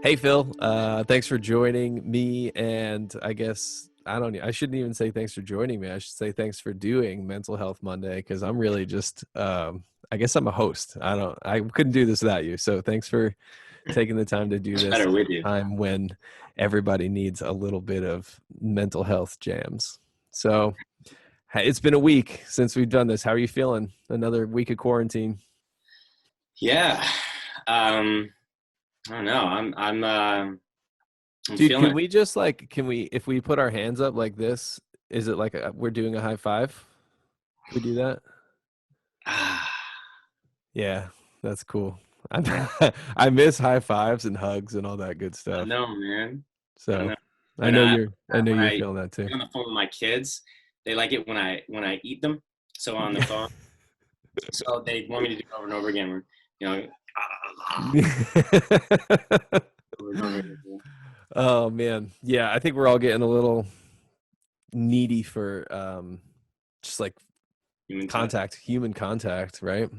Hey Phil, thanks for joining me. And I shouldn't even say thanks for joining me. I should say thanks for doing Mental Health Monday because I'm really just, I guess I'm a host. I couldn't do this without you. So thanks for taking the time to do Much this better at with a you. time when everybody needs a little bit of mental health jams. So hey, it's been a week since we've done this. How are you feeling? Another week of quarantine. Yeah. Um, I don't know. I'm Dude, feeling can it. we just can we, if we put our hands up like this, is it like we're doing a high five? Can we do that? Ah, Yeah, that's cool. I miss high fives and hugs and all that good I stuff. know, man. I So know. When I know when you're I feeling that too. get on the phone with my kids, they like it when I eat them. So on the phone, so they want me to do it over and over again. You know, over and over again. Oh man. Yeah, I think we're all getting a little needy for just like Human touch. contact, human contact, right?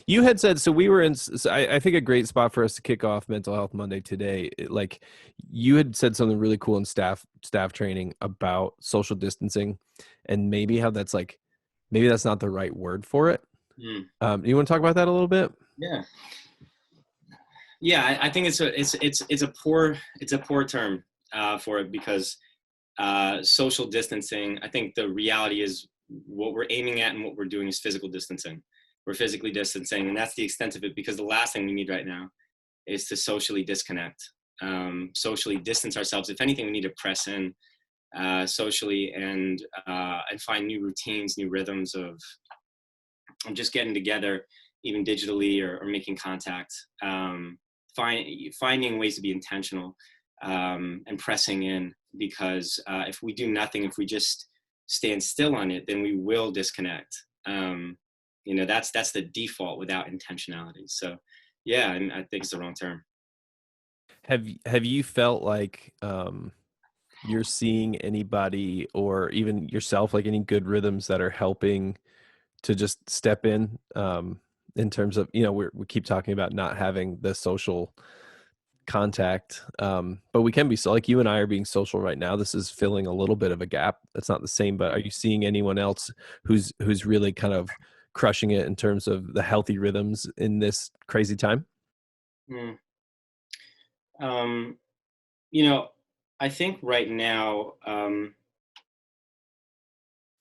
You had said so. We were in. So I think a great spot for us to kick off Mental Health Monday today. Like you had said something really cool in staff training about social distancing, and maybe how that's like maybe that's not the right word for it. Mm, You want to talk about that a little bit? yeah, yeah. I think it's a poor term for it because social distancing, I think the reality is what we're aiming at and what we're doing is physical distancing. We're physically distancing, and that's the extent of it because the last thing we need right now is to socially disconnect, socially distance ourselves. If anything, we need to press in socially and find new routines, new rhythms of just getting together, even digitally or making contact. Finding ways to be intentional and pressing in because if we do nothing, if we just stand still on it, then we will disconnect. That's the default without intentionality. So, yeah, and I think it's the wrong term. Have you felt like you're seeing anybody or even yourself like any good rhythms that are helping to just step in terms of we keep talking about not having the social contact, but we can be, so like you and I are being social right now. This is filling a little bit of a gap. That's not the same, but are you seeing anyone else who's really kind of crushing it in terms of the healthy rhythms in this crazy time? Mm. Um, you know, I think right now,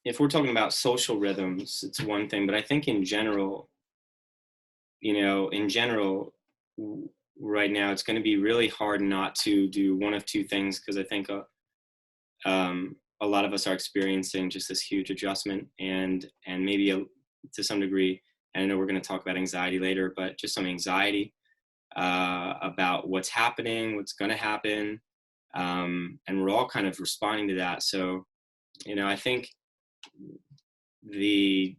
if we're talking about social rhythms, it's one thing, but I think in general, right now, it's going to be really hard not to do one of two things because I think a lot of us are experiencing just this huge adjustment and maybe to some degree. And I know we're going to talk about anxiety later, but just some anxiety about what's happening, what's going to happen, and we're all kind of responding to that. So, I think the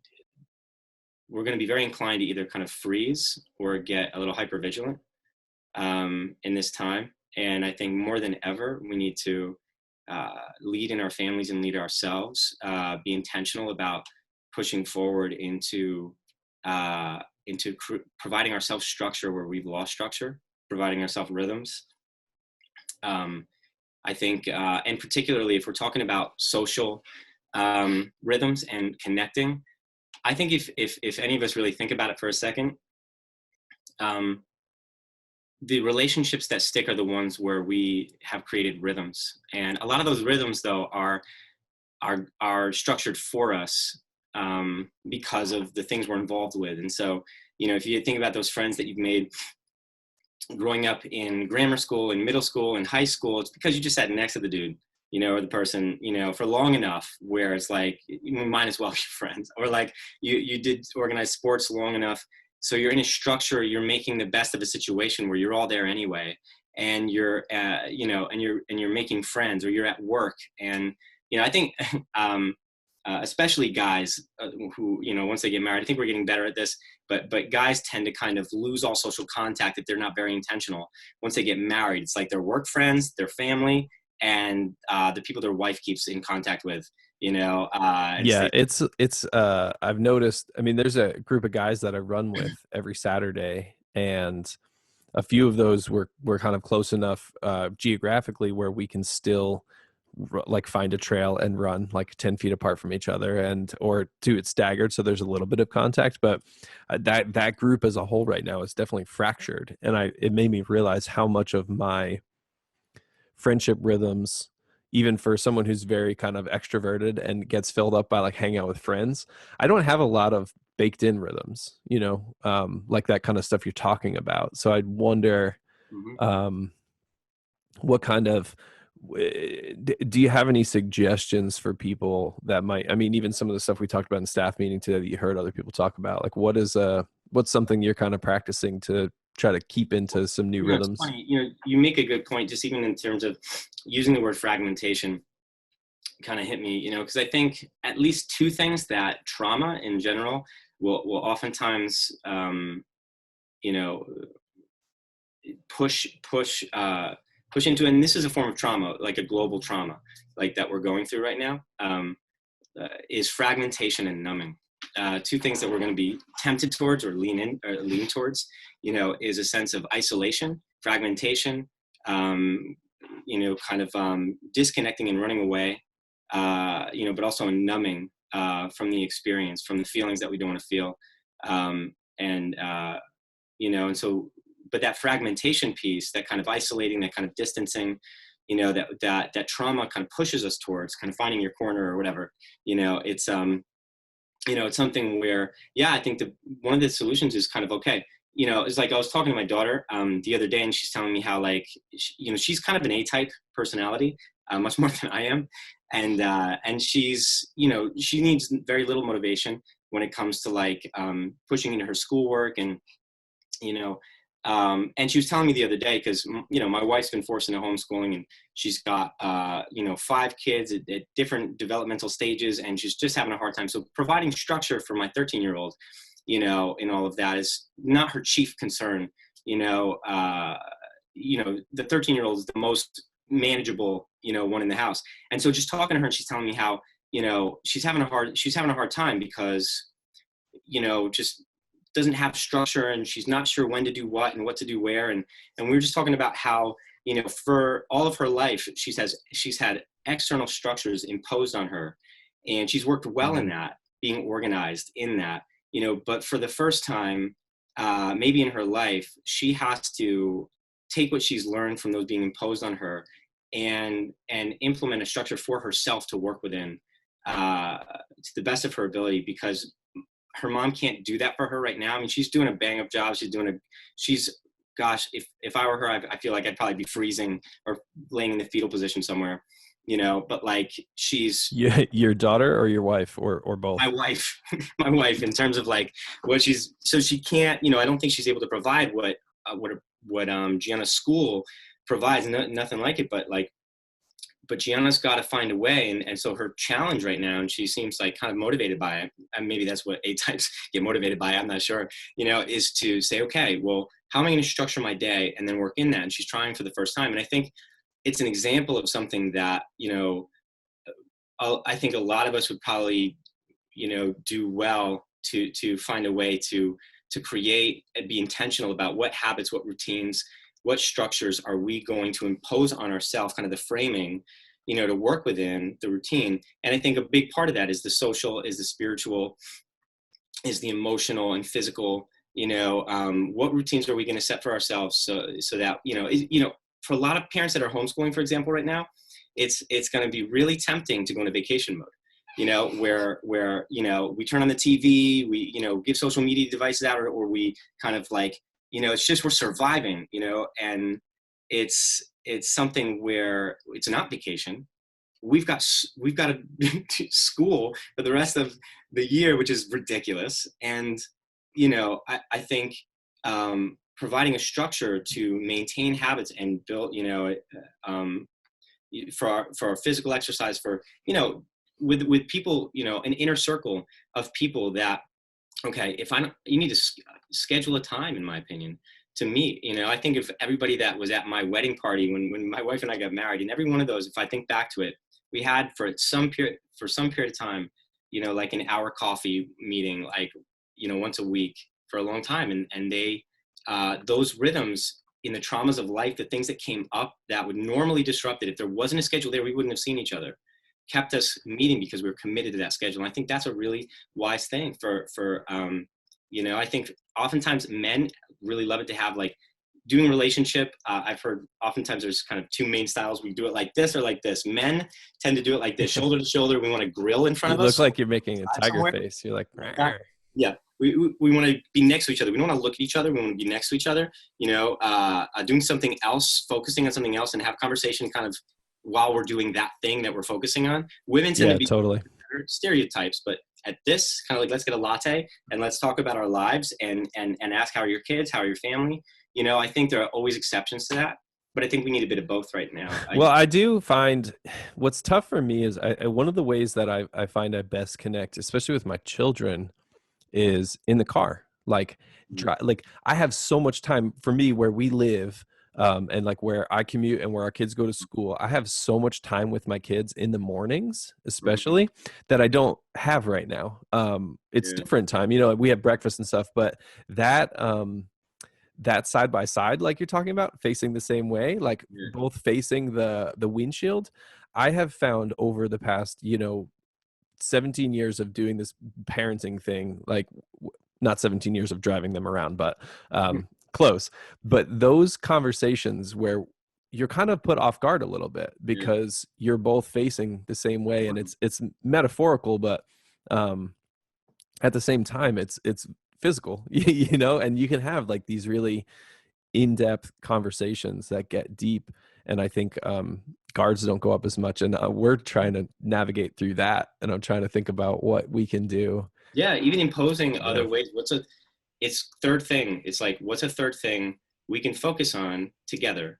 we're going to be very inclined to either kind of freeze or get a little hyper vigilant in this time. And I think more than ever, we need to lead in our families and lead ourselves, be intentional about pushing forward into providing ourselves structure where we've lost structure, providing ourselves rhythms. Um, I think, and particularly if we're talking about social rhythms and connecting, I think if any of us really think about it for a second, um, the relationships that stick are the ones where we have created rhythms, and a lot of those rhythms though are structured for us because of the things we're involved with. And so, if you think about those friends that you've made growing up in grammar school, in middle school, in high school, it's because you just sat next to the dude, or the person, for long enough where it's like you might as well be friends, or like you did organize sports long enough, so you're in a structure, you're making the best of a situation where you're all there anyway, and you're making friends, or you're at work, and I think especially guys who once they get married, I think we're getting better at this, but guys tend to kind of lose all social contact if they're not very intentional. Once they get married, it's like their work friends, their family, and the people their wife keeps in contact with. And Yeah, stay. it's I've noticed. I mean, there's a group of guys that I run with every Saturday, and a few of those we're kind of close enough geographically where we can still like find a trail and run like 10 feet apart from each other, and or do it staggered so there's a little bit of contact. But that group as a whole right now is definitely fractured, and it made me realize how much of my friendship rhythms, even for someone who's very kind of extroverted and gets filled up by like hanging out with friends, I don't have a lot of baked in rhythms, like that kind of stuff you're talking about. So I'd wonder, Mhm. um, what kind of do you have any suggestions for people that might, I mean, even some of the stuff we talked about in staff meeting today that you heard other people talk about, like what's something you're kind of practicing to try to keep into some new It's rhythms? funny. You make a good point. Just even in terms of using the word fragmentation, kind of hit me. Because I think at least two things that trauma in general will oftentimes, you know, push push push into. And this is a form of trauma, like a global trauma, like that we're going through right now. Is fragmentation and numbing. Two things that we're going to be tempted towards or lean towards, is a sense of isolation, fragmentation, kind of disconnecting and running away, but also numbing from the experience, from the feelings that we don't want to feel. And, and so, but that fragmentation piece, that kind of isolating, that kind of distancing, that trauma kind of pushes us towards kind of finding your corner or whatever. It's something where, yeah, I think one of the solutions is kind of, okay, it's like I was talking to my daughter the other day, and she's telling me how, like, she's kind of an A-type personality, much more than I am. And she's, she needs very little motivation when it comes to like pushing into her schoolwork. You know and she was telling me the other day, because my wife's been forced into homeschooling, and she's got 5 kids at different developmental stages, and she's just having a hard time. So providing structure for my 13-year-old, in all of that is not her chief concern. The 13-year-old is the most manageable one in the house. And so just talking to her, and she's telling me how she's having a hard time because just doesn't have structure, and she's not sure when to do what and what to do where. And we were just talking about how, for all of her life, she's had external structures imposed on her, and she's worked well in Mhm. that, being organized in that, but for the first time, maybe in her life, she has to take what she's learned from those being imposed on her and implement a structure for herself to work within, to the best of her ability, because her mom can't do that for her right now. I mean, she's doing a bang up job. She's, gosh, if I were her, I feel like I'd probably be freezing or laying in the fetal position somewhere, but like she's Yeah, your daughter or your wife or my both? wife, my wife, in terms of like so she can't, I don't think she's able to provide what Gianna's school provides, nothing like it, but Gianna's got to find a way. And so her challenge right now, and she seems like kind of motivated by it, and maybe that's what A-types get motivated by, I'm not sure, is to say, okay, well, how am I going to structure my day and then work in that? And she's trying for the first time. And I think it's an example of something that, I think a lot of us would probably, do well to find a way to create and be intentional about what habits, what routines, what structures are we going to impose on ourselves, kind of the framing, to work within the routine. And I think a big part of that is the social, is the spiritual, is the emotional and physical. What routines are we going to set for ourselves, so that for a lot of parents that are homeschooling, for example, right now, it's going to be really tempting to go into vacation mode, where we turn on the TV, we give social media devices out, or we kind of like, it's just, we're surviving, and it's something where it's not vacation. We've got to school for the rest of the year, which is ridiculous. And I think providing a structure to maintain habits and build, um, for our physical exercise, for with people, an inner circle of people that, okay, if I don't, you need to schedule a time, in my opinion, to meet. I think if everybody that was at my wedding party when my wife and I got married, and every one of those, if I think back to it, we had for some period of time, like an hour coffee meeting, like once a week for a long time, and they those rhythms in the traumas of life, the things that came up that would normally disrupt it, if there wasn't a schedule there, we wouldn't have seen each other, kept us meeting because we were committed to that schedule. And I think that's a really wise thing I think oftentimes men really love it to have like doing relationship. I've heard oftentimes there's kind of two main styles. We do it like this or like this. Men tend to do it like this, shoulder to shoulder. We want a grill in front You of look us like you're making a tiger somewhere. face. You're like, Yeah. "Rrr." Yeah. We want to be next to each other. We don't want to look at each other. We want to be next to each other, doing something else, focusing on something else and have conversation kind of while we're doing that thing that we're focusing on. Women tend to Yeah, be totally. stereotypes, but at this kind of like, let's get a latte and let's talk about our lives and ask, how are your kids? How are your family? I think there are always exceptions to that, but I think we need a bit of both right now. Well, I do find what's tough for me is one of the ways that I find I best connect, especially with my children, is in the car. Like, like I have so much time for me where we live, and like where I commute and where our kids go to school. I have so much time with my kids in the mornings, Mhm. especially that I don't have right now. It's Yeah, different time, we have breakfast and stuff, but that, that side by side, like you're talking about, facing the same way, like yeah, both facing the windshield, I have found over the past, 17 years of doing this parenting thing, like not 17 years of driving them around, but close. But those conversations where you're kind of put off guard a little bit yeah, because you're both facing the same way, and it's metaphorical, but um at the same time it's physical, and you can have like these really in-depth conversations that get deep. And I think guards don't go up as much, and we're trying to navigate through that, and I'm trying to think about what we can do. yeah. Even imposing Yeah. other ways. It's third thing. It's like, what's a third thing we can focus on together?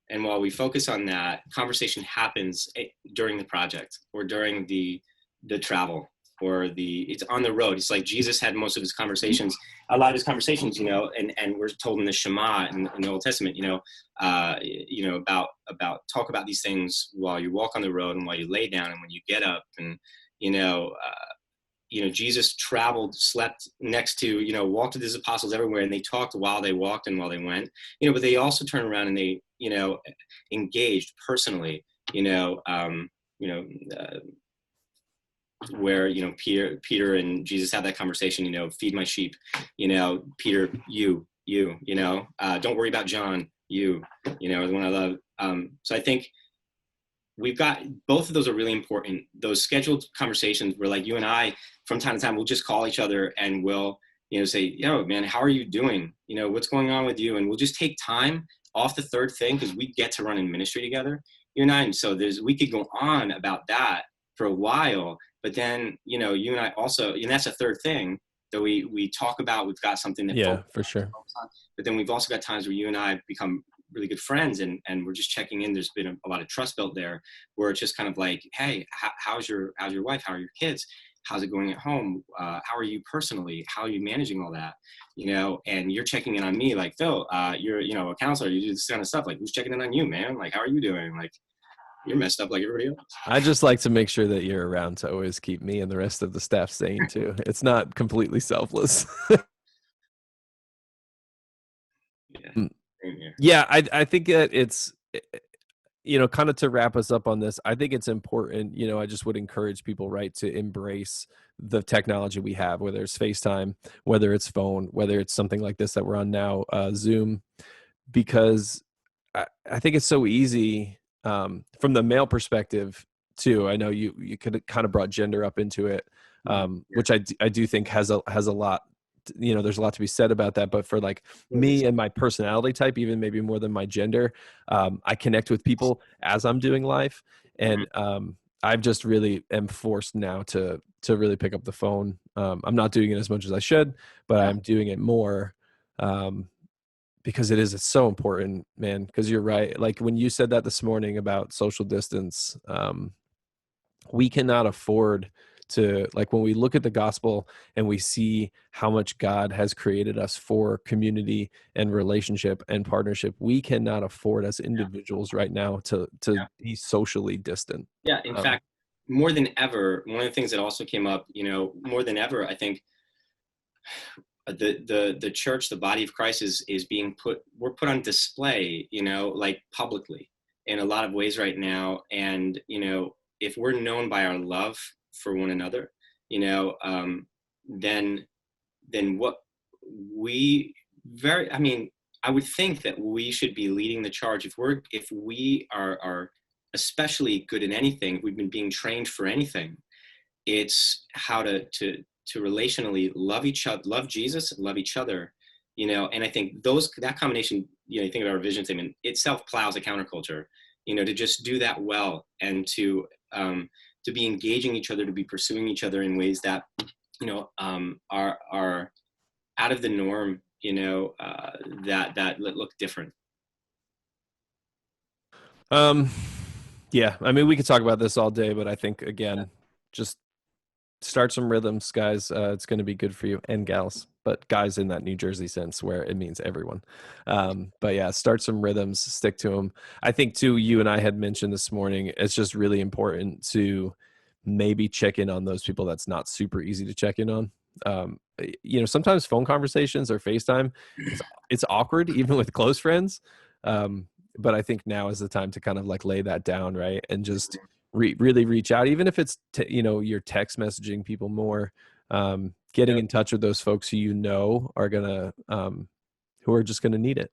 And while we focus on that, conversation happens during the project or during the travel or it's on the road. It's like Jesus had most of his conversations, a lot of his conversations, and we're told in the Shema in the Old Testament, about talk about these things while you walk on the road and while you lay down and when you get up. And you know Jesus traveled, slept next to, walked with his apostles everywhere, and they talked while they walked and while they went, but they also turned around and they, engaged personally, you know, um, you know, uh, where, Peter and Jesus had that conversation, feed my sheep, Peter, don't worry about John, the one I love. So I think we've got both of those are really important. Those scheduled conversations where like you and I, from time to time, we'll just call each other and we'll, say, yo, man, how are you doing? What's going on with you? And we'll just take time off the third thing because we get to run in ministry together, you and I. And so we could go on about that for a while, but then, you and I also, and that's a third thing that we talk about. We've got something that Yeah, for sure. focus on, but then we've also got times where you and I become really good friends and we're just checking in. There's been a lot of trust built there where it's just kind of like, hey, how's your wife? How are your kids? How's it going at home? How are you personally? How are you managing all that? And you're checking in on me like, Phil, you're, a counselor, you do this kind of stuff. Like, who's checking in on you, man? Like, how are you doing? Like, you're messed up like everybody else. I just like to make sure that you're around to always keep me and the rest of the staff sane too. It's not completely selfless. Yeah. Mm. Same here. Yeah, I think that it's, kind of to wrap us up on this, I think it's important, I just would encourage people, right, to embrace the technology we have, whether it's FaceTime, whether it's phone, whether it's something like this that we're on now, Zoom, because I think it's so easy, from the male perspective too. I know you could kind of brought gender up into it, Yeah. which I do think has a lot. There's a lot to be said about that. But for like me 100%. and my personality type, even maybe more than my gender, I connect with people as I'm doing life, Mhm. and I've just really am forced now to really pick up the phone. I'm not doing it as much as I should, but Yeah. I'm doing it more. Um, because it's so important, man, because you're right. Like when you said that this morning about social distance, we cannot afford to, like, when we look at the gospel and we see how much God has created us for community and relationship and partnership, we cannot afford as Yeah. individuals right now to Yeah. be socially distant. Yeah. In Um, fact, more than ever, one of the things that also came up, more than ever, I think the church, the body of Christ is being we're put on display, like publicly in a lot of ways right now. And, if we're known by our love for one another, then what we I mean, I would think that we should be leading the charge. If we are especially good in anything, we've been being trained for anything, it's how to relationally love each other, love Jesus, and love each other. And I think that combination, you think of our vision statement, itself plows a counterculture. To just do that well, and to be engaging each other, to be pursuing each other in ways that are out of the norm, that look different. Um, yeah, I mean, we could talk about this all day, but I think Yeah. again, just start some rhythms, guys. It's going to be good for you, and gals, but guys in that New Jersey sense where it means everyone. But yeah, start some rhythms, stick to them. I think too, you and I had mentioned this morning, it's just really important to maybe check in on those people that's not super easy to check in on. Sometimes phone conversations or FaceTime, it's awkward even with close friends. Um, but I think now is the time to kind of like lay that down, right? And just really reach out, even if it's you're text messaging people more, getting Yeah. in touch with those folks who are gonna who are just gonna need it.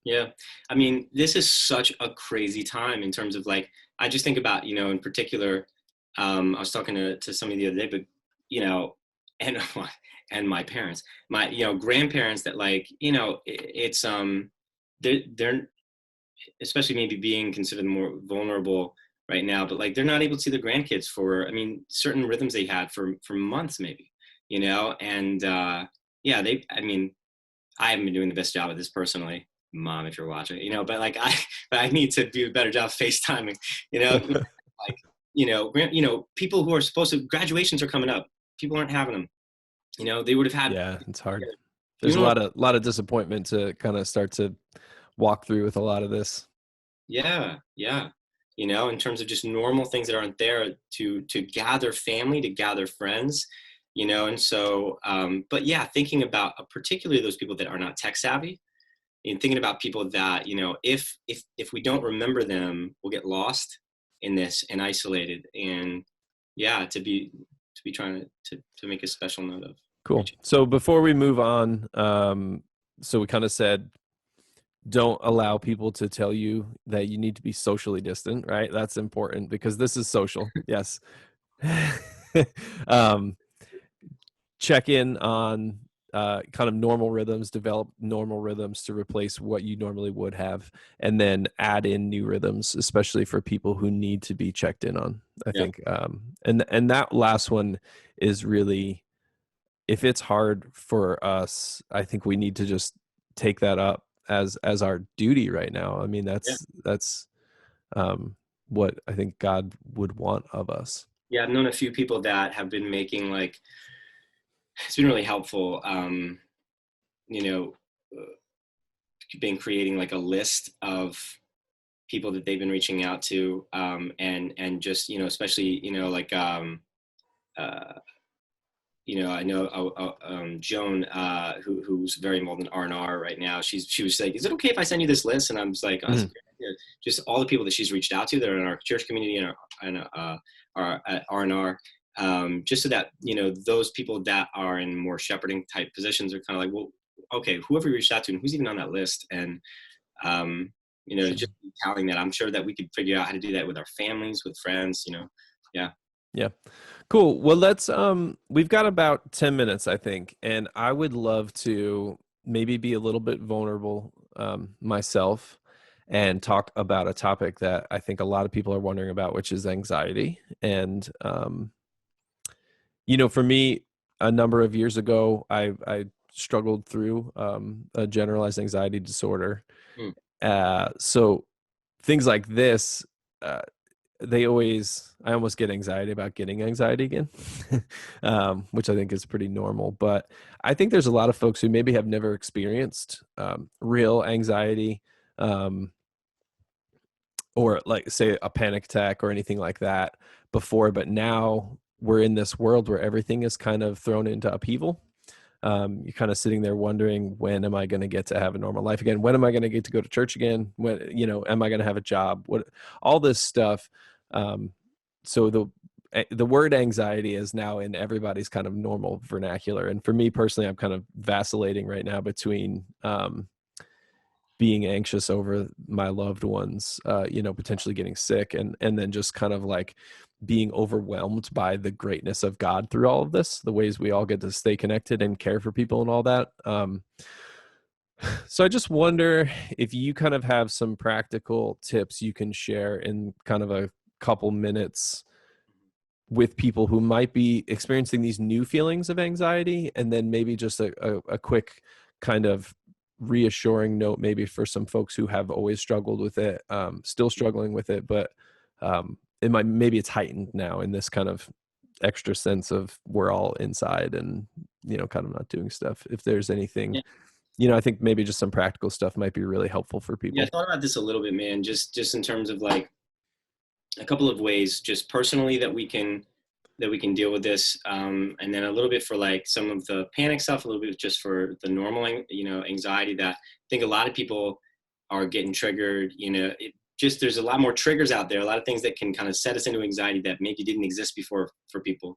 Yeah. I mean, this is such a crazy time in terms of like, I just think about, in particular, I was talking to somebody the other day, but, and, and my parents, my, grandparents that like, it's, they're, especially maybe being considered more vulnerable right now, but like, they're not able to see their grandkids for, I mean, certain rhythms they had for months maybe, and, yeah, I mean, I haven't been doing the best job of this personally, Mom, if you're watching, but like but I need to do a better job of FaceTiming, like, people who are supposed to, graduations are coming up. People aren't having them, they would have had Yeah, it's hard. There's a funeral. lot of disappointment to kind of start to walk through with a lot of this. Yeah. Yeah. In terms of just normal things that aren't there to gather family, to gather friends, and so, but yeah, thinking about particularly those people that are not tech savvy, and thinking about people that if we don't remember them, we'll get lost in this and isolated. And yeah, to be trying to make a special note of Cool. reaching. So before we move on, so we kind of said don't allow people to tell you that you need to be socially distant, right? That's important because this is social. Yes. um, Check in on kind of normal rhythms, develop normal rhythms to replace what you normally would have, and then add in new rhythms, especially for people who need to be checked in on. I Yeah. think, and that last one is really, if it's hard for us, I think we need to just take that up as our duty right now. I mean, Yeah. that's what I think God would want of us. Yeah. I've known a few people that have been making like, it's been really helpful. You know, been creating like a list of people that they've been reaching out to, and just, especially, like, uh, I know, Joan, who's very involved in R&R right now. She was like, "Is it okay if I send you this list?" And I was like, "Oh, that's a Mhm. great idea." Just all the people that she's reached out to that are in our church community and our at R&R, just so that those people that are in more shepherding type positions are kind of like, well, okay, whoever you reached out to and who's even on that list, and Sure. just telling that, I'm sure that we could figure out how to do that with our families, with friends. Yeah, Yeah. Cool. Well, we've got about 10 minutes, I think, and I would love to maybe be a little bit vulnerable myself and talk about a topic that I think a lot of people are wondering about, which is anxiety. And for me, a number of years ago, I struggled through a generalized anxiety disorder. mm, So things like this, uh, I almost get anxiety about getting anxiety again, which I think is pretty normal. But I think there's a lot of folks who maybe have never experienced real anxiety, um, or like say a panic attack or anything like that before. But now we're in this world where everything is kind of thrown into upheaval. You're kind of sitting there wondering, when am I going to get to have a normal life again? When am I going to get to go to church again? When, am I going to have a job? What, all this stuff. Um, so the word anxiety is now in everybody's kind of normal vernacular. And for me personally, I'm kind of vacillating right now between, being anxious over my loved ones, potentially getting sick, and then just kind of like being overwhelmed by the greatness of God through all of this, the ways we all get to stay connected and care for people and all that. So I just wonder if you kind of have some practical tips you can share in kind of a couple minutes with people who might be experiencing these new feelings of anxiety, and then maybe just a quick kind of reassuring note maybe for some folks who have always struggled with it, still struggling with it, but it might, maybe it's heightened now in this kind of extra sense of we're all inside and kind of not doing stuff. If there's anything, Yeah. I think maybe just some practical stuff might be really helpful for Yeah, I people. thought about this a little bit, man. Just in terms of like a couple of ways, just personally that we can deal with this, and then a little bit for like some of the panic stuff, a little bit just for the normal, anxiety that I think a lot of people are getting triggered. Just there's a lot more triggers out there, a lot of things that can kind of set us into anxiety that maybe didn't exist before for people.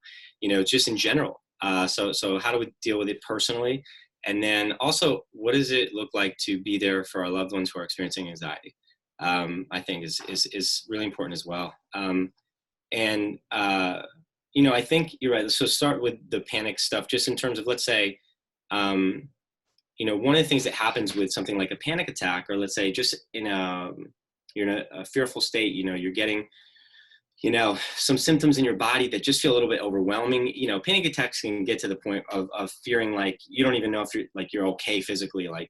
Just in general. So how do we deal with it personally? And then also, what does it look like to be there for our loved ones who are experiencing anxiety? I think is really important as well. And I think you're right. So start with the panic stuff, just in terms of, let's say, um, one of the things that happens with something like a panic attack, or let's say just you're in a fearful state, you're getting some symptoms in your body that just feel a little bit overwhelming. Panic attacks can get to the point of fearing like you don't even know if you're okay physically. Like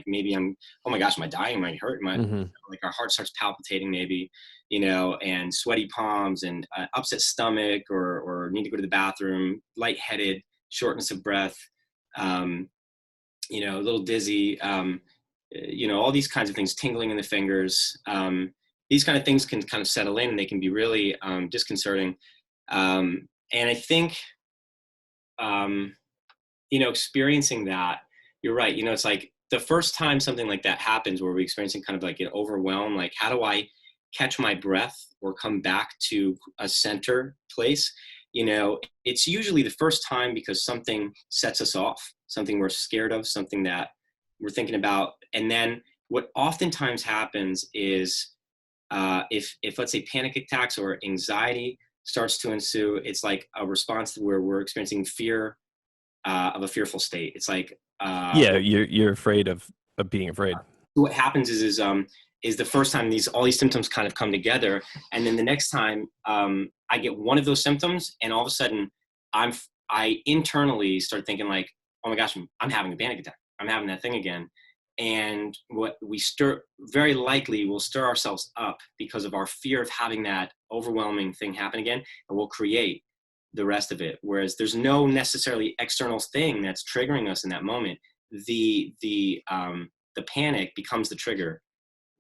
maybe oh my gosh, am I dying? Am I hurt? Hmm. Like our heart starts palpitating maybe, and sweaty palms and upset stomach, or need to go to the bathroom, lightheaded, shortness of breath, um, a little dizzy, all these kinds of things, tingling in the fingers. These kind of things can kind of settle in, and they can be really disconcerting. And I think, um, experiencing that, you're right. It's like the first time something like that happens where we're experiencing kind of like an overwhelm, like how do I catch my breath or come back to a center place? It's usually the first time because something sets us off, something we're scared of, something that we're thinking about. And then what oftentimes happens is if let's say panic attacks or anxiety starts to ensue, it's like a response to where we're experiencing fear of a fearful state. It's like Yeah, you're afraid of being afraid. what happens is the first time all these symptoms kind of come together, and then the next time I get one of those symptoms, and all of a sudden I internally start thinking like, oh my gosh, I'm having a panic attack. I'm having that thing again. And what we very likely will stir ourselves up because of our fear of having that overwhelming thing happen again, and we'll create the rest of it. Whereas there's no necessarily external thing that's triggering us in that moment. The panic becomes the trigger,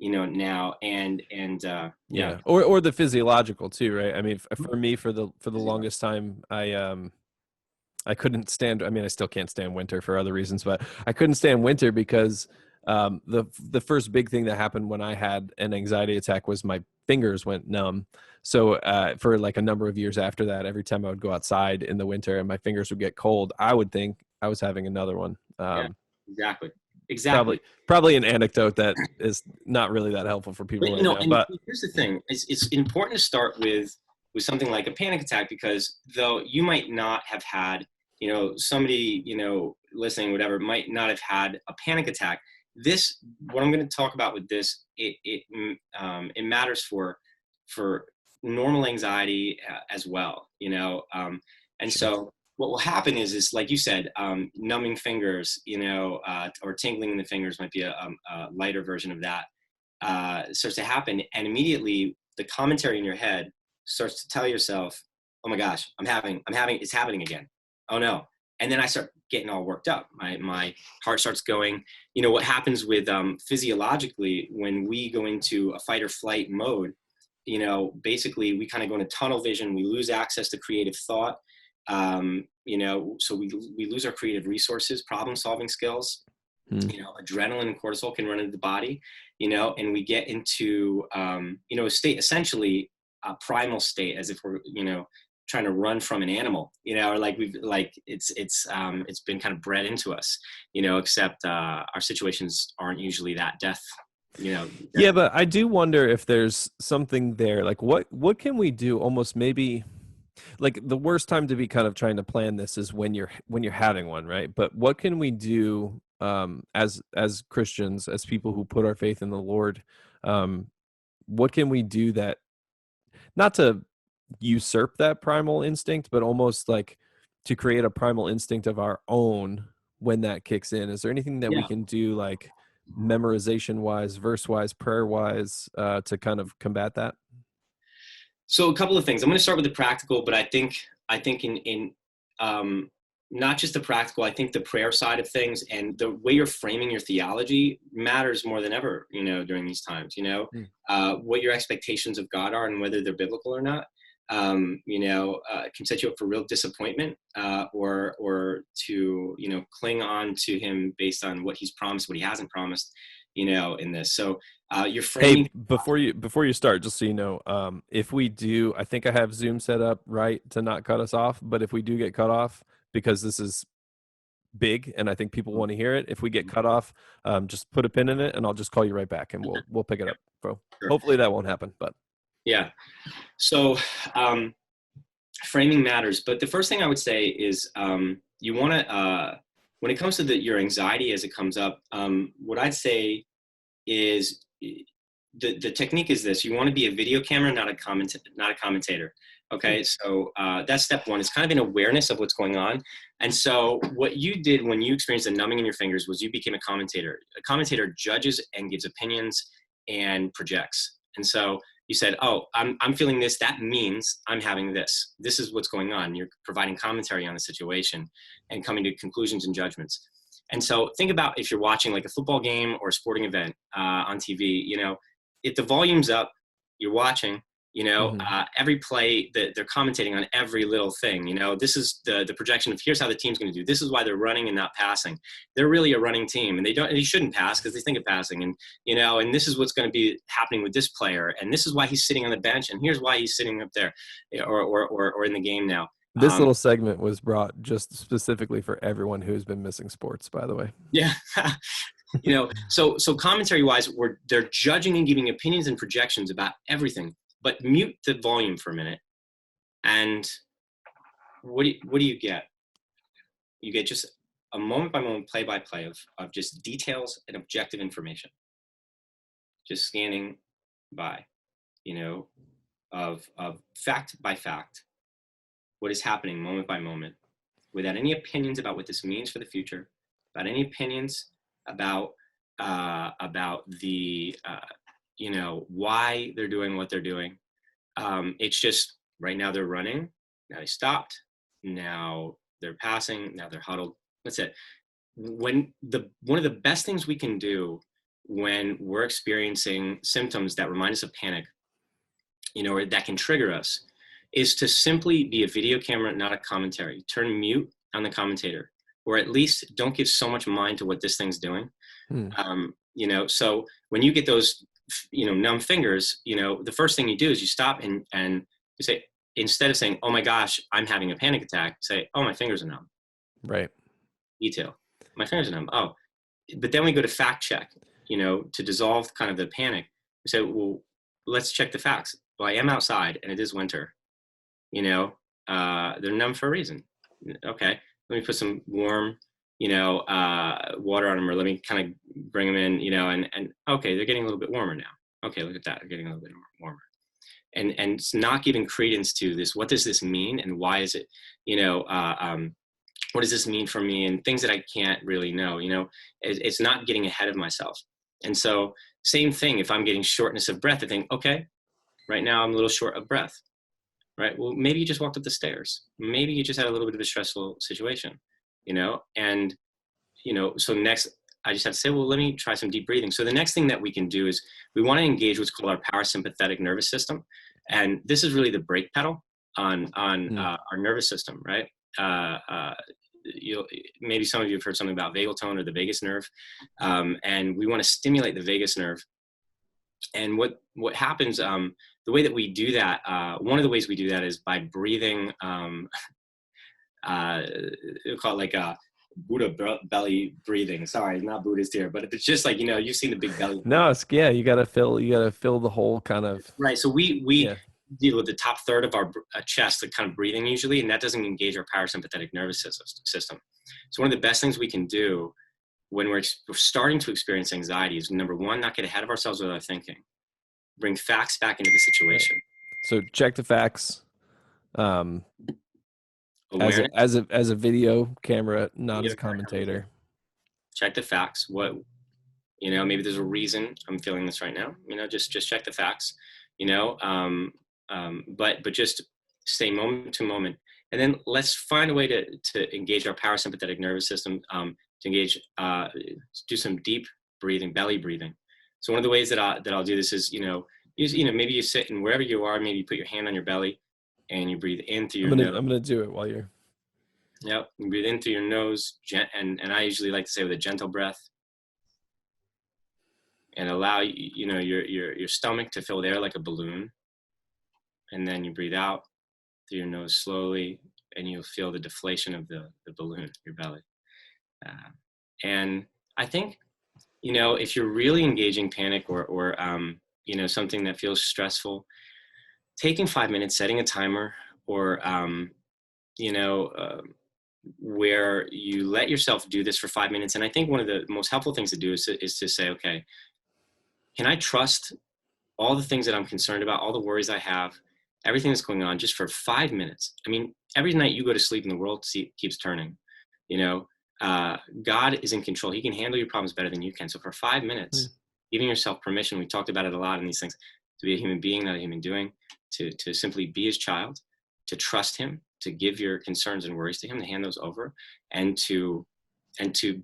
now. And yeah. Yeah, or the physiological too, right? I mean, for me, for the longest time, I couldn't stand. I mean, I still can't stand winter for other reasons, but I couldn't stand winter because the first big thing that happened when I had an anxiety attack was my fingers went numb. So for like a number of years after that, every time I would go outside in the winter and my fingers would get cold, I would think I was having another one. Yeah, exactly. Exactly. Probably an anecdote that is not really that helpful for people But right now, and but here's the thing: it's important to start with something like a panic attack, because though you might not have had, somebody, listening, whatever, might not have had a panic attack. This, what I'm going to talk about with this, it matters for normal anxiety as well, and sure. so what will happen is like you said, numbing fingers, or tingling in the fingers might be a lighter version of that. Starts to happen, and immediately the commentary in your head starts to tell yourself, oh my gosh, it's happening again, oh no. And then I start getting all worked up, my heart starts going. What happens with physiologically when we go into a fight or flight mode, basically we kind of go into tunnel vision, we lose access to creative thought, So we lose our creative resources, problem solving skills. Hmm. Adrenaline and cortisol can run into the body, and we get into, a state, essentially a primal state, as if we're, trying to run from an animal, or it's been kind of bred into us, except our situations aren't usually that death. Yeah, but I do wonder if there's something there. Like, what can we do? Almost maybe like the worst time to be kind of trying to plan this is when you're having one, right? But what can we do as Christians, as people who put our faith in the Lord? Um, what can we do that not to usurp that primal instinct, but almost like to create a primal instinct of our own when that kicks in? Is there anything that we Yeah. can do, like memorization wise, verse wise, prayer wise, to kind of combat that? So a couple of things. I'm going to start with the practical, but I think in not just the practical. I think the prayer side of things and the way you're framing your theology matters more than ever. During these times. Mm. What your expectations of God are and whether they're biblical or not. Can set you up for real disappointment, or to cling on to Him based on what He's promised, what He hasn't promised. In this. So you're Hey, framing. before you start, just so you know, if we do, I think I have Zoom set up right to not cut us off. But if we do get cut off, because this is big and I think people want to hear it, if we get cut off, just put a pin in it, and I'll just call you right back, and we'll pick it up, bro. Sure. Hopefully that won't happen, but Yeah. So framing matters, but the first thing I would say is you want to, when it comes to your anxiety as it comes up, what I'd say is the technique is this: you want to be a video camera, not a commentator. hmm, Okay, so that's step one. It's kind of an awareness of what's going on. And so what you did when you experienced a numbing in your fingers was you became a commentator. A commentator judges and gives opinions and projects. And so you said, "Oh, I'm feeling this. That means I'm having this. This is what's going on." You're providing commentary on the situation and coming to conclusions and judgments. And so think about if you're watching like a football game or a sporting event on TV. If the volume's up, you're watching. hmm. Every play that they're commentating on every little thing. This is the projection of here's how the team's going to do. This is why they're running and not passing. They're really a running team, and they shouldn't pass because they think of passing. And this is what's going to be happening with this player, and this is why he's sitting on the bench, and here's why he's sitting up there, or in the game now. This little segment was brought just specifically for everyone who's been missing sports, by the way. Yeah. So commentary wise, they're judging and giving opinions and projections about everything, but mute the volume for a minute. And what do you get? You get just a moment by moment, play by play of just details and objective information, just scanning by, of fact by fact, what is happening moment by moment, without any opinions about what this means for the future, about any opinions about the why they're doing what they're doing. It's just right now they're running, now they stopped, now they're passing, now they're huddled. That's it. One of the best things we can do when we're experiencing symptoms that remind us of panic, or that can trigger us, is to simply be a video camera, not a commentary. Turn mute on the commentator, or at least don't give so much mind to what this thing's doing. Hmm. So when you get those, numb fingers, the first thing you do is you stop and you say, instead of saying, "Oh my gosh, I'm having a panic attack," say, "Oh, my fingers are numb." Right. Detail. My fingers are numb. Oh, but then we go to fact check, to dissolve kind of the panic. We say, well, let's check the facts. Well, I am outside and it is winter. They're numb for a reason. Okay, let me put some warm, water on them, or let me kind of bring them in, and okay, they're getting a little bit warmer now. Okay, look at that, they're getting a little bit warmer. And it's not giving credence to this. What does this mean, and why is it, what does this mean for me, and things that I can't really know. It's not getting ahead of myself. And so, same thing. If I'm getting shortness of breath, I think, okay, right now I'm a little short of breath. Right. Well, maybe you just walked up the stairs. Maybe you just had a little bit of a stressful situation, and, so next I just have to say, well, let me try some deep breathing. So the next thing that we can do is we want to engage what's called our parasympathetic nervous system. And this is really the brake pedal. Mm. our nervous system, right? Uh, uh, you'll maybe some of you have heard something about vagal tone or the vagus nerve, and we want to stimulate the vagus nerve. And what happens? The way that we do that, one of the ways we do that is by breathing. We call it like a belly breathing. Sorry, not Buddhist here, but it's just like, you've seen the big belly. No, it's yeah, you gotta fill the whole kind of Right. So we yeah. deal with the top third of our chest, the kind of breathing usually, and that doesn't engage our parasympathetic nervous system. So one of the best things we can do when we're starting to experience anxiety is, number one, not get ahead of ourselves with our thinking. Bring facts back into the Right. situation. So check the facts. Um, Awareness. as a video camera, not You as a know, commentator. check the facts. Maybe there's a reason I'm feeling this right now. Just check the facts. But just stay moment to moment, and then let's find a way to engage our parasympathetic nervous system. To engage, do some deep breathing, belly breathing. So one of the ways that I'll do this is, maybe you sit and wherever you are, maybe you put your hand on your belly, and you breathe in through your nose. I'm gonna do it while you're Yep, you breathe in through your nose, and I usually like to say with a gentle breath, and allow your stomach to fill with air like a balloon, and then you breathe out through your nose slowly, and you'll feel the deflation of the balloon, your belly. Uh, and I think, if you're really engaging panic or something that feels stressful, taking 5 minutes, setting a timer, or you know, uh, where you let yourself do this for 5 minutes. And I think one of the most helpful things to do is to say, okay, can I trust all the things that I'm concerned about, all the worries I have, everything that's going on, just for 5 minutes? I mean, every night you go to sleep and the world keeps turning. You know, God is in control. He can handle your problems better than you can. So for 5 minutes, giving yourself permission, we talked about it a lot in these things, to be a human being, not a human doing, to simply be his child, to trust him, to give your concerns and worries to him, to hand those over, and to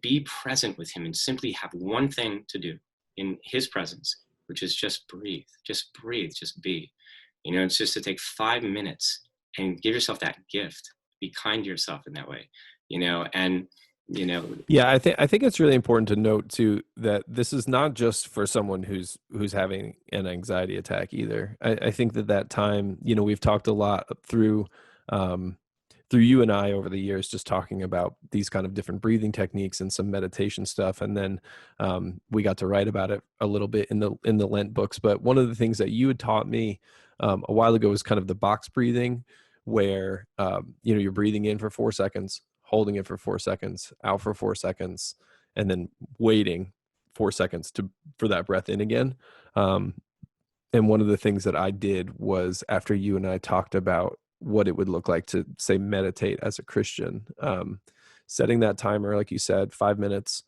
be present with him, and simply have one thing to do in his presence, which is just breathe, just be. It's just to take 5 minutes and give yourself that gift. Be kind to yourself in that way, and you know, Yeah, I think it's really important to note too that this is not just for someone who's having an anxiety attack either. I think that time, we've talked a lot um, through you and I over the years, just talking about these kind of different breathing techniques and some meditation stuff, and then we got to write about it a little bit in the Lent books. But one of the things that you had taught me a while ago was kind of the box breathing, where you're breathing in for 4 seconds, holding it for 4 seconds, out for 4 seconds, and then waiting 4 seconds for that breath in again. Um, and one of the things that I did was, after you and I talked about what it would look like to, say, meditate as a Christian, setting that timer, like you said, 5 minutes,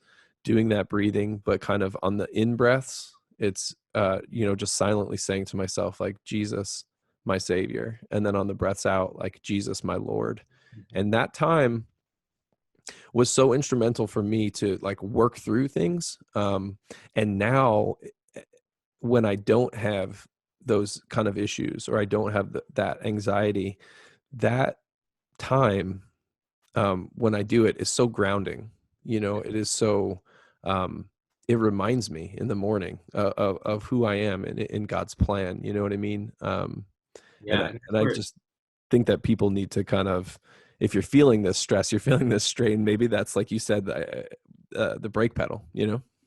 doing that breathing, but kind of on the in breaths, it's just silently saying to myself, like, Jesus, my Savior, and then on the breaths out, like, Jesus, my Lord. And that time was so instrumental for me to, like, work through things. And now, when I don't have those kind of issues, or I don't have that anxiety, that time, when I do it, is so grounding. It is so, it reminds me in the morning of who I am in God's plan. You know what I mean? yeah, And I just think that people need to kind of, if you're feeling this stress, you're feeling this strain, maybe that's, like you said, the brake pedal,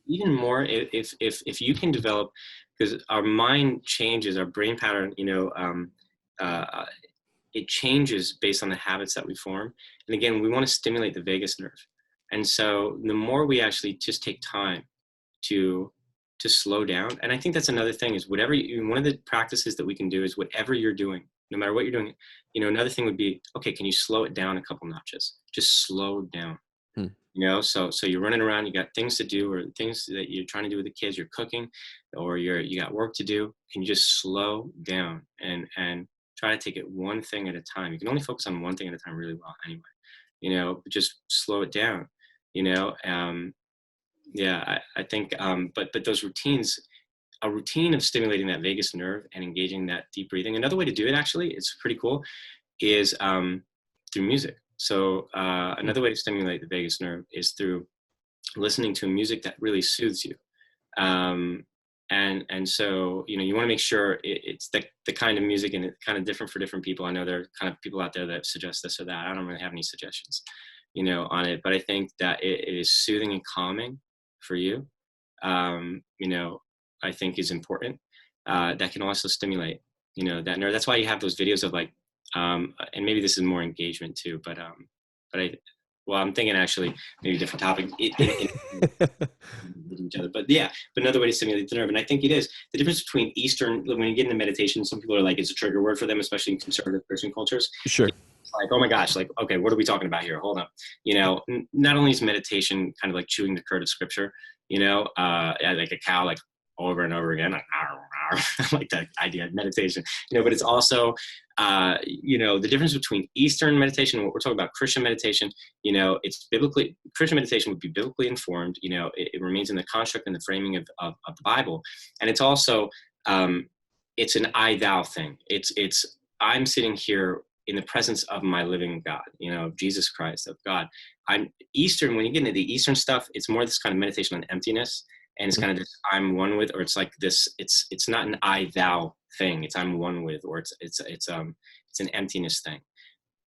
even more if you can develop, because our mind changes, our brain pattern, uh, it changes based on the habits that we form. And again, we want to stimulate the vagus nerve. And so the more we actually just take time to slow down. And I think that's another thing, is one of the practices that we can do is, whatever you're doing, no matter what you're doing, another thing would be, okay, can you slow it down a couple notches? Just slow down. Hmm. So you're running around, you got things to do, or things that you're trying to do with the kids, you're cooking, or you got work to do. Can you just slow down and try to take it one thing at a time? You can only focus on one thing at a time really well anyway. Just slow it down. you know yeah, I think, but those routines, a routine of stimulating that vagus nerve and engaging that deep breathing. Another way to do it, actually, it's pretty cool. is through music. So Hmm. another way to stimulate the vagus nerve is through listening to music that really soothes you. Um, and so you want to make sure it's the kind of music, and it's kind of different for different people. I know there are kind of people out there that suggest this or that. I don't really have any suggestions, on it, but I think that it is soothing and calming for you. I think is important. That can also stimulate, that nerve. That's why you have those videos of like, and maybe this is more engagement too, but well, I'm thinking actually maybe a different topic with each other. But yeah, but another way to stimulate the nerve, and I think it is the difference between Eastern. When you get into meditation, some people are like, it's a trigger word for them, especially in conservative Christian cultures. Sure. It's like, oh my gosh, like, okay, what are we talking about here? Hold on. Not only is meditation kind of like chewing the cud of scripture, like a cow, like over and over again, like, I like that idea of meditation, but it's also, the difference between Eastern meditation and what we're talking about, Christian meditation, it's biblically, Christian meditation would be biblically informed, it remains in the construct and the framing of the Bible. And it's also, it's an I thou thing. I'm sitting here in the presence of my living God, of Jesus Christ, of God. I'm Eastern. When you get into the Eastern stuff, it's more this kind of meditation on emptiness, and it's kind of this I'm one with, or it's like this. It's not an I thou thing. It's I'm one with, or it's an emptiness thing.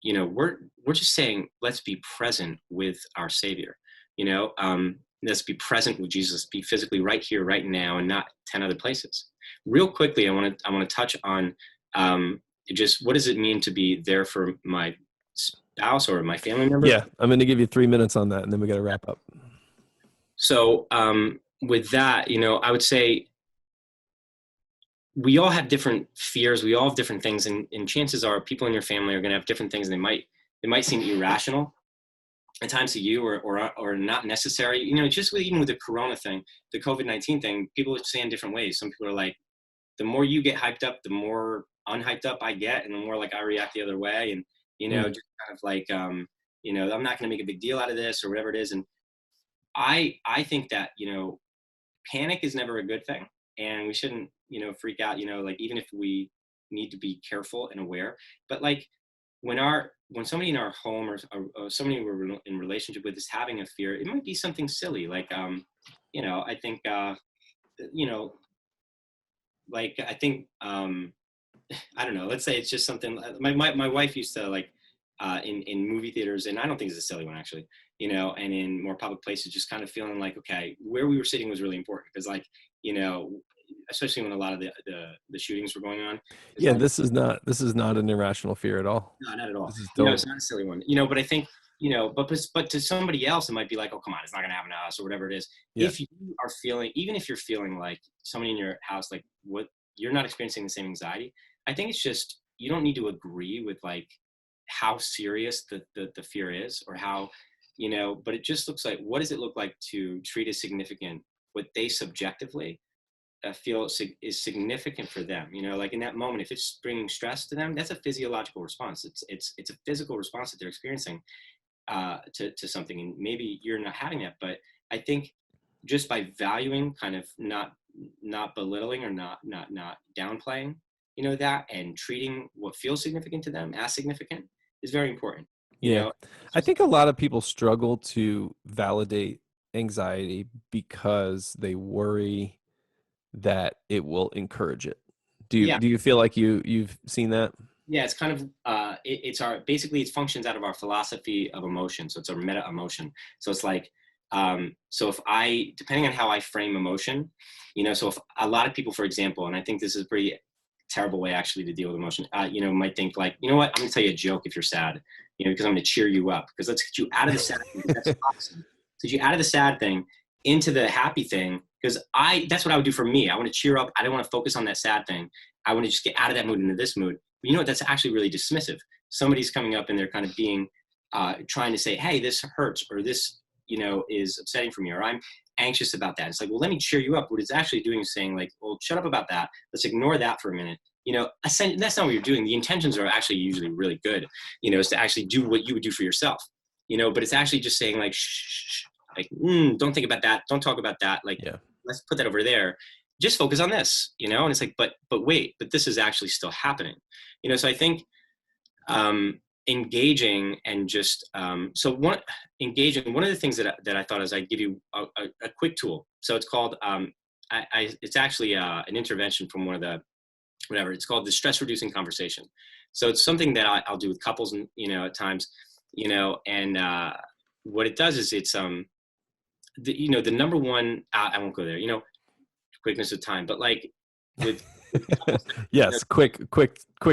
We're just saying, let's be present with our Savior. Let's be present with Jesus. Be physically right here, right now, and not 10 other places. Real quickly, I want to touch on just what does it mean to be there for my spouse or my family member. Yeah, I'm going to give you 3 minutes on that, and then we got to wrap up. So with that, I would say we all have different fears. We all have different things, and chances are people in your family are going to have different things. And they might seem irrational at times to you, or not necessary. Just even with the Corona thing, the COVID-19 thing, people say in different ways. Some people are like, the more you get hyped up, the more unhyped up I get, and the more like I react the other way. And Mm. just kind of like, I'm not going to make a big deal out of this or whatever it is. And I think that panic is never a good thing, and we shouldn't freak out. Like, even if we need to be careful and aware, but like when somebody in our home, or somebody we're in relationship with is having a fear, it might be something silly, like I think you know like I think I don't know, let's say it's just something. My wife used to like in movie theaters, and I don't think it's a silly one actually, and in more public places, just kind of feeling like, okay, where we were sitting was really important, because like, you know especially when a lot of the shootings were going on, because Yeah, like, this is not an irrational fear at all. no, not at all. This is It's total. not a silly one. But I think, but to somebody else, it might be like, oh, come on, it's not going to happen to us, or whatever it is. Yeah. If you are feeling, even if you're feeling like somebody in your house, like what you're not experiencing the same anxiety, I think it's just, you don't need to agree with like how serious the fear is, or how, but it just looks like, what does it look like to treat as significant what they subjectively feel is significant for them. Like in that moment, if it's bringing stress to them, that's a physiological response. It's a physical response that they're experiencing to something, and maybe you're not having that. But I think just by valuing, kind of not belittling, or not downplaying, that, and treating what feels significant to them as significant, is very important. Yeah. It's I just, think a lot of people struggle to validate anxiety because they worry that it will encourage it. Do you yeah. do you feel like you've seen that? Yeah, it's kind of it's our, basically it functions out of our philosophy of emotion. So it's a meta emotion. So it's like, so if I, depending on how I frame emotion, so if a lot of people, for example, and I think this is a pretty terrible way actually to deal with emotion, might think like, you know what, I'm gonna tell you a joke if you're sad, because I'm gonna cheer you up, because let's get you out of the sad thing. That's awesome. So you out of the sad thing into the happy thing, because that's what I would do for me. I want to cheer up. I don't want to focus on that sad thing. I want to just get out of that mood into this mood. But you know what? That's actually really dismissive. Somebody's coming up and they're kind of being, trying to say, hey, this hurts, or this, is upsetting for me, or I'm anxious about that. It's like, well, let me cheer you up. What it's actually doing is saying like, well, shut up about that. Let's ignore that for a minute. That's not what you're doing. The intentions are actually usually really good, is to actually do what you would do for yourself, but it's actually just saying like, shh, like, don't think about that. Don't talk about that. Like, Yeah. let's put that over there. Just focus on this, and it's like, but wait, but this is actually still happening. So I think Engaging and just engaging. One of the things that I thought is I'd give you a quick tool. So it's called it's actually an intervention from one of the whatever it's called, the stress reducing conversation. So it's something that I'll do with couples, and at times, and what it does is it's the number one. I won't go there. Quickness of time, but like with couples, Yes, quick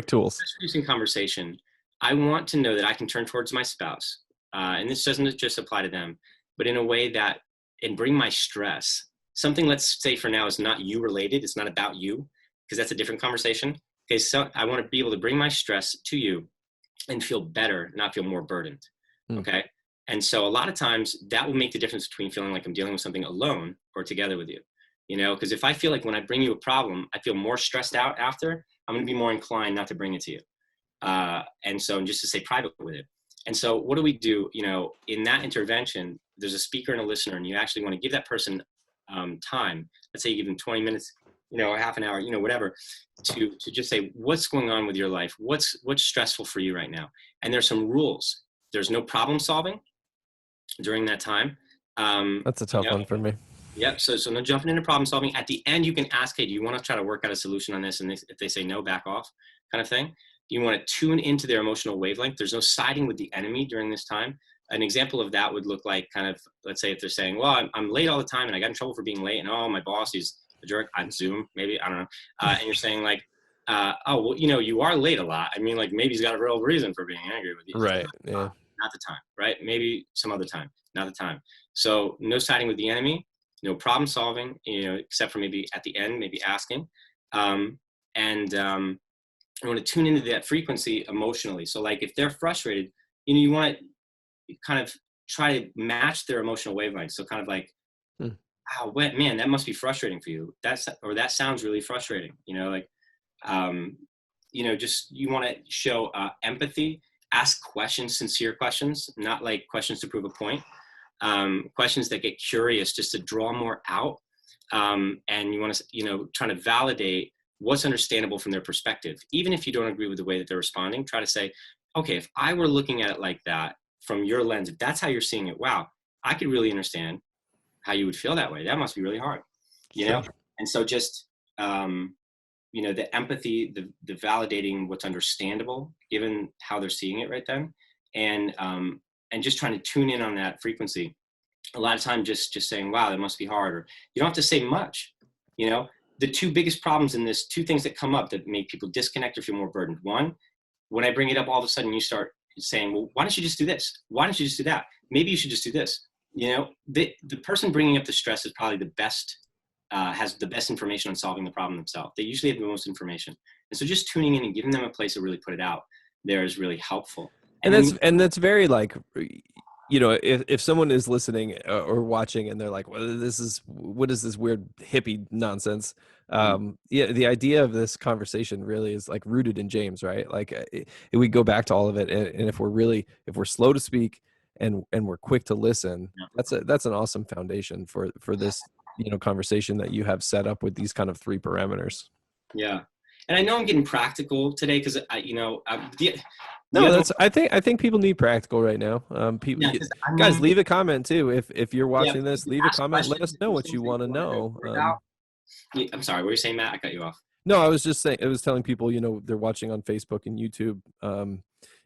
tools. stress reducing conversation. I want to know that I can turn towards my spouse, and this doesn't just apply to them, but in a way that and bring my stress. Something, let's say for now, is not you related. It's not about you, because that's a different conversation. Okay, so I want to be able to bring my stress to you and feel better, not feel more burdened. Hmm. Okay. And so a lot of times that will make the difference between feeling like I'm dealing with something alone or together with you. Because if I feel like when I bring you a problem, I feel more stressed out after, I'm going to be more inclined not to bring it to you. And so just to stay private with it. And so what do we do? In that intervention, there's a speaker and a listener, and you actually want to give that person time. Let's say you give them 20 minutes, half an hour, whatever, to just say, what's going on with your life? What's stressful for you right now? And there's some rules. There's no problem solving during that time. That's a tough one for me. Yep. So no jumping into problem solving. At the end, you can ask, hey, do you want to try to work out a solution on this? And if they say no, back off, kind of thing. You want to tune into their emotional wavelength. There's no siding with the enemy during this time. An example of that would look like kind of, let's say if they're saying, well, I'm late all the time and I got in trouble for being late, and oh, my boss, he's a jerk on Zoom, maybe, I don't know. And you're saying like, oh, well, you are late a lot. I mean, like maybe he's got a real reason for being angry with you. Right. Yeah. Not the time, right? Maybe some other time, not the time. So no siding with the enemy, no problem solving, except for maybe at the end, maybe asking. I want to tune into that frequency emotionally. So like if they're frustrated, you want to kind of try to match their emotional wavelength. So kind of like, Hmm. oh, man, that must be frustrating for you. That sounds really frustrating. Just you want to show empathy, ask questions, sincere questions, not like questions to prove a point. Questions that get curious just to draw more out. And you want to, try to validate what's understandable from their perspective. Even if you don't agree with the way that they're responding, try to say, okay, if I were looking at it like that from your lens, if that's how you're seeing it, wow, I could really understand how you would feel that way. That must be really hard, Sure. And so just, the empathy, the validating what's understandable, given how they're seeing it right then. And just trying to tune in on that frequency. A lot of time just saying, wow, that must be hard. Or you don't have to say much, The two biggest problems in this, two things that come up that make people disconnect or feel more burdened. One, when I bring it up, all of a sudden you start saying, well, why don't you just do this? Why don't you just do that? Maybe you should just do this. The person bringing up the stress is probably the best, has the best information on solving the problem themselves. They usually have the most information. And so just tuning in and giving them a place to really put it out there is really helpful. And And that's very like, if someone is listening or watching and they're like, well, what is this weird hippie nonsense? Yeah, the idea of this conversation really is like rooted in James, right? Like we go back to all of it. And if we're slow to speak and we're quick to listen, that's an awesome foundation for this, conversation that you have set up with these kind of 3 parameters. yeah. And I know I'm getting practical today because No, I think people need practical right now. Yeah, Guys, leave a comment too. If you're yeah, watching this, leave a comment. Let us know what you want to know. I'm sorry, what were you saying, Matt? I cut you off. No, I was just saying, I was telling people, they're watching on Facebook and YouTube.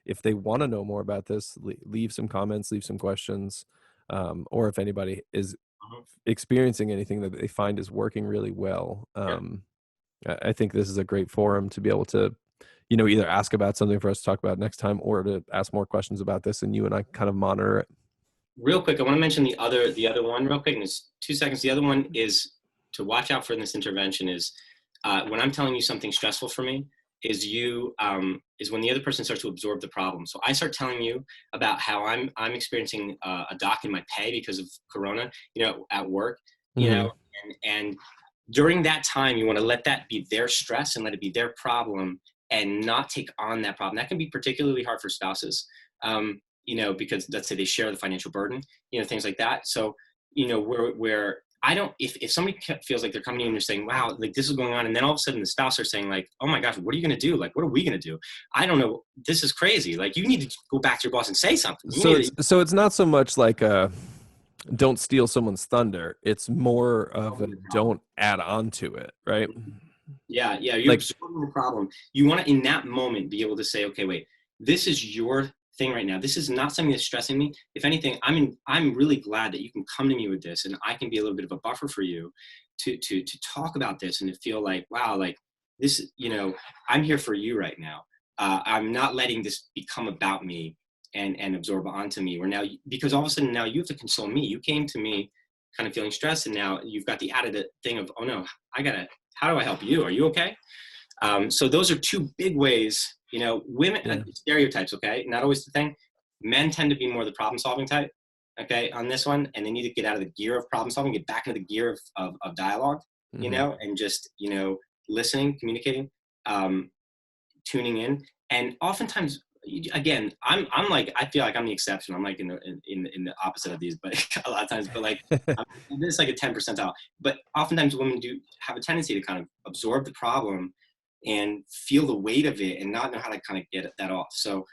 If they want to know more about this, leave some comments, leave some questions. Or if anybody is experiencing anything that they find is working really well, I think this is a great forum to be able to, either ask about something for us to talk about next time or to ask more questions about this and you and I kind of monitor it. Real quick, I want to mention the other one real quick, and it's 2 seconds. The other one is to watch out for in this intervention is when I'm telling you something stressful for me is is when the other person starts to absorb the problem. So I start telling you about how I'm experiencing a dock in my pay because of Corona, at work, and during that time, you want to let that be their stress and let it be their problem and not take on that problem. That can be particularly hard for spouses, because let's say they share the financial burden, things like that. So, where I don't, if somebody feels like they're coming in and they're saying, wow, like this is going on. And then all of a sudden the spouse are saying like, oh my gosh, what are you going to do? Like, what are we going to do? I don't know. This is crazy. Like you need to go back to your boss and say something. You So need it's so it's not so much like don't steal someone's thunder. It's more of a to problem. don't add on to it, right? Yeah. Yeah. You're Like, absorbing the problem. You want to, in that moment, be able to say, okay, wait, this is your thing right now. This is not something that's stressing me. If anything, I'm really glad that you can come to me with this and I can be a little bit of a buffer for you to talk about this and to feel like, wow, like this, I'm here for you right now. I'm not letting this become about me and absorb onto me. Where now, because all of a sudden now you have to console me. You came to me kind of feeling stressed, and now you've got the added thing of, oh no, how do I help you? Are you okay? So those are two big ways. Women yeah. stereotypes. Okay, not always the thing. Men tend to be more the problem solving type. Okay, on this one, and they need to get out of the gear of problem solving, get back into the gear of dialogue. Hmm. And just listening, communicating, tuning in, and oftentimes. Again, I'm like, I feel like I'm the exception. I'm like in the opposite of these, but a lot of times, but like this is like a 10% out. But oftentimes women do have a tendency to kind of absorb the problem and feel the weight of it and not know how to kind of get that off. So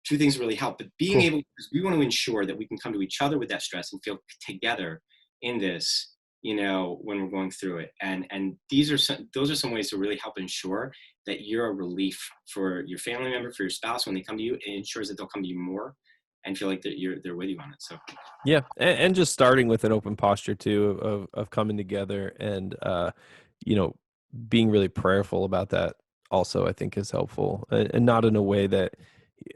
two things really help, but being Cool. able, because we want to ensure that we can come to each other with that stress and feel together in this, when we're going through it. And those are some ways to really help ensure that you're a relief for your family member, for your spouse when they come to you. It ensures that they'll come to you more and feel like that they're with you on it. So Yeah, and just starting with an open posture too of coming together and you know being really prayerful about that also I think is helpful, and not in a way that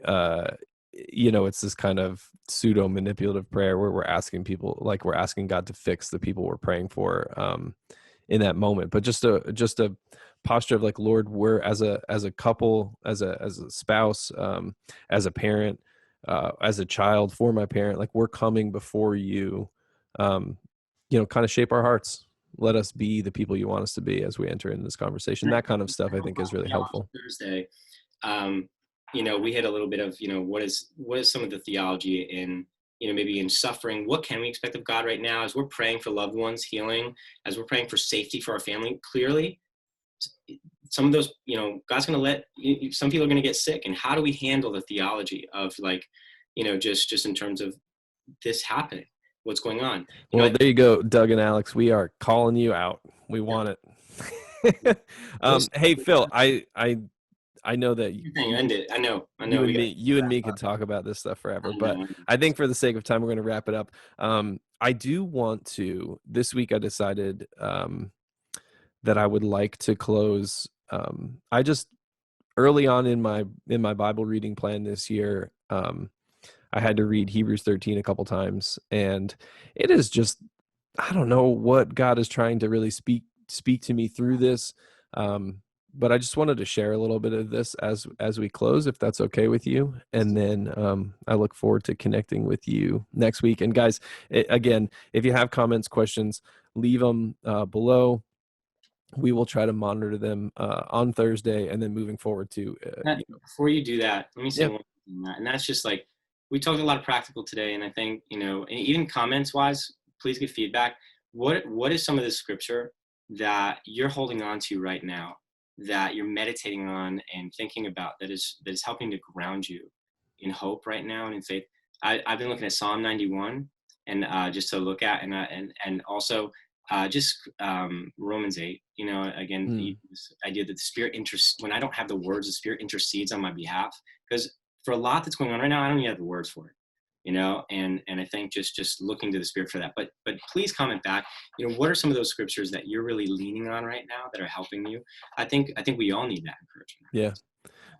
uh it's this kind of pseudo manipulative prayer where we're asking God to fix the people we're praying for in that moment, but just a posture of like, Lord, we're as a couple, as a spouse, as a parent, as a child for my parent, like we're coming before you, um kind of shape our hearts, let us be the people you want us to be as we enter into this conversation. That kind of stuff I think is really on helpful. Thursday, um, we had a little bit of, what is some of the theology in, maybe in suffering. What can we expect of God right now as we're praying for loved ones healing, as we're praying for safety for our family? Clearly, some of those, God's going to let some people are going to get sick, and how do we handle the theology of like, just in terms of this happening, what's going on? Well, I there you go, Doug and Alex. We are calling you out. We yeah, want it. those Hey, Phil, I know that thing end it. I know you we and got me you and to wrap me up. could talk about this stuff forever, I but know. I think for the sake of time we're going to wrap it up. I do want to, this week I decided that I would like to close, I just early on in my Bible reading plan this year, I had to read Hebrews 13 a couple times, and it is just, I don't know what God is trying to really speak to me through this. Um, but I just wanted to share a little bit of this as we close, if that's okay with you. And then I look forward to connecting with you next week. And guys, again, if you have comments, questions, leave them below. We will try to monitor them on Thursday, and then moving forward to Before you do that, let me say yeah. one thing, Matt, and that's just like we talked a lot of practical today, and I think and even comments wise, please give feedback. What is some of the scripture that you're holding on to right now, that you're meditating on and thinking about, that is helping to ground you in hope right now and in faith? I've been looking at Psalm 91, and just to look at, and also just Romans 8. Again, Mm. this idea that the Spirit when I don't have the words, the Spirit intercedes on my behalf. Because for a lot that's going on right now, I don't even have the words for it. And I think just looking to the Spirit for that. But please comment back. What are some of those scriptures that you're really leaning on right now that are helping you? I think we all need that encouragement. Yeah.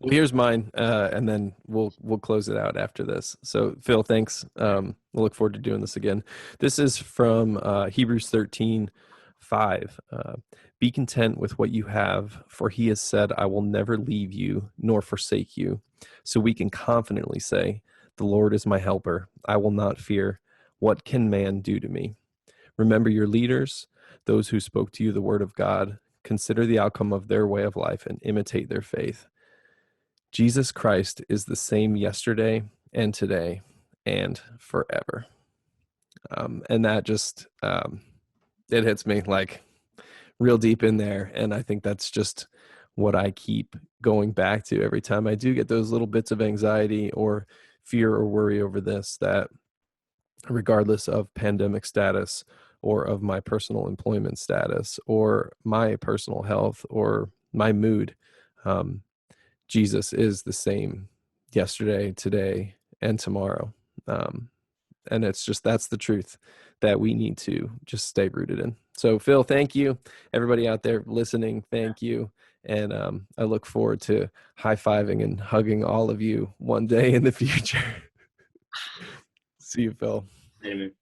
Well, here's mine, and then we'll close it out after this. So, Phil, thanks. We'll look forward to doing this again. This is from Hebrews 13:5. Be content with what you have, for he has said, I will never leave you nor forsake you. So we can confidently say, the Lord is my helper. I will not fear. What can man do to me? Remember your leaders, those who spoke to you the word of God. Consider the outcome of their way of life and imitate their faith. Jesus Christ is the same yesterday and today and forever. And that just it hits me like real deep in there. And I think that's just what I keep going back to every time I do get those little bits of anxiety or fear or worry over this, that regardless of pandemic status or of my personal employment status or my personal health or my mood, um, Jesus is the same yesterday, today, and tomorrow. Um, and it's just that's the truth that we need to just stay rooted in. So, Phil, thank you. Everybody out there listening, thank you. And I look forward to high fiving and hugging all of you one day in the future. See you, Phil. Amen.